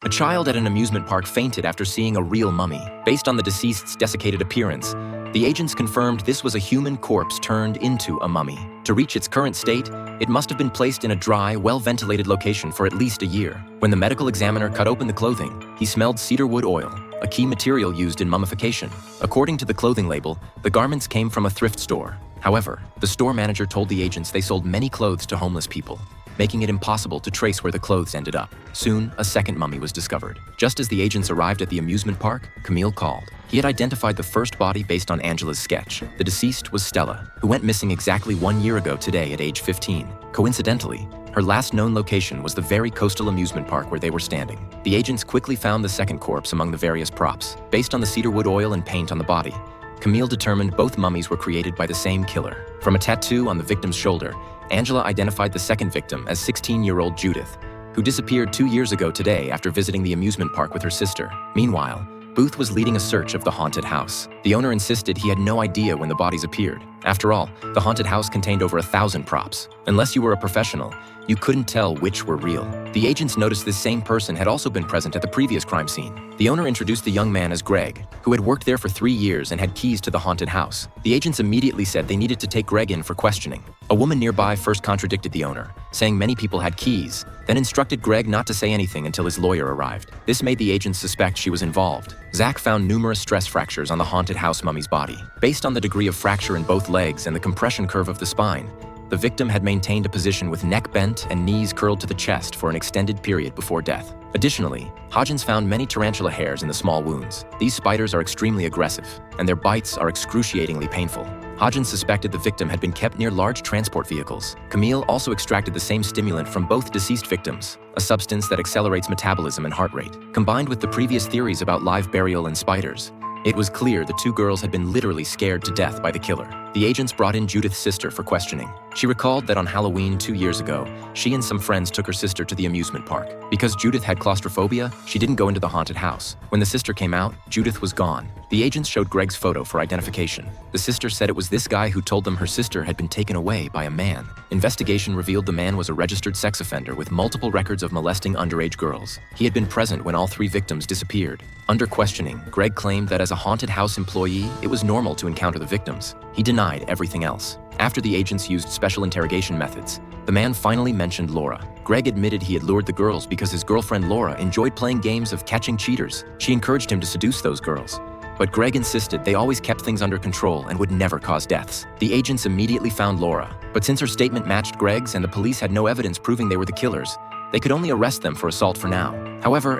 A child at an amusement park fainted after seeing a real mummy. Based on the deceased's desiccated appearance, the agents confirmed this was a human corpse turned into a mummy. To reach its current state, it must have been placed in a dry, well-ventilated location for at least a year. When the medical examiner cut open the clothing, he smelled cedarwood oil, a key material used in mummification. According to the clothing label, the garments came from a thrift store. However, the store manager told the agents they sold many clothes to homeless people, making it impossible to trace where the clothes ended up. Soon, a second mummy was discovered. Just as the agents arrived at the amusement park, Camille called. He had identified the first body based on Angela's sketch. The deceased was Stella, who went missing exactly 1 year ago today at age 15. Coincidentally, her last known location was the very coastal amusement park where they were standing. The agents quickly found the second corpse among the various props. Based on the cedarwood oil and paint on the body, Camille determined both mummies were created by the same killer. From a tattoo on the victim's shoulder, Angela identified the second victim as 16-year-old Judith, who disappeared 2 years ago today after visiting the amusement park with her sister. Meanwhile, Booth was leading a search of the haunted house. The owner insisted he had no idea when the bodies appeared. After all, the haunted house contained over 1,000 props. Unless you were a professional, you couldn't tell which were real. The agents noticed this same person had also been present at the previous crime scene. The owner introduced the young man as Greg, who had worked there for 3 years and had keys to the haunted house. The agents immediately said they needed to take Greg in for questioning. A woman nearby first contradicted the owner, saying many people had keys, then instructed Greg not to say anything until his lawyer arrived. This made the agents suspect she was involved. Zach found numerous stress fractures on the haunted house mummy's body. Based on the degree of fracture in both legs and the compression curve of the spine, the victim had maintained a position with neck bent and knees curled to the chest for an extended period before death. Additionally, Hodgins found many tarantula hairs in the small wounds. These spiders are extremely aggressive, and their bites are excruciatingly painful. Hodgins suspected the victim had been kept near large transport vehicles. Camille also extracted the same stimulant from both deceased victims, a substance that accelerates metabolism and heart rate. Combined with the previous theories about live burial and spiders, it was clear the two girls had been literally scared to death by the killer. The agents brought in Judith's sister for questioning. She recalled that on Halloween 2 years ago, she and some friends took her sister to the amusement park. Because Judith had claustrophobia, she didn't go into the haunted house. When the sister came out, Judith was gone. The agents showed Greg's photo for identification. The sister said it was this guy who told them her sister had been taken away by a man. Investigation revealed the man was a registered sex offender with multiple records of molesting underage girls. He had been present when all 3 victims disappeared. Under questioning, Greg claimed that as a haunted house employee, it was normal to encounter the victims. He denied everything else. After the agents used special interrogation methods, the man finally mentioned Laura. Greg admitted he had lured the girls because his girlfriend Laura enjoyed playing games of catching cheaters. She encouraged him to seduce those girls. But Greg insisted they always kept things under control and would never cause deaths. The agents immediately found Laura, but since her statement matched Greg's and the police had no evidence proving they were the killers, they could only arrest them for assault for now. However,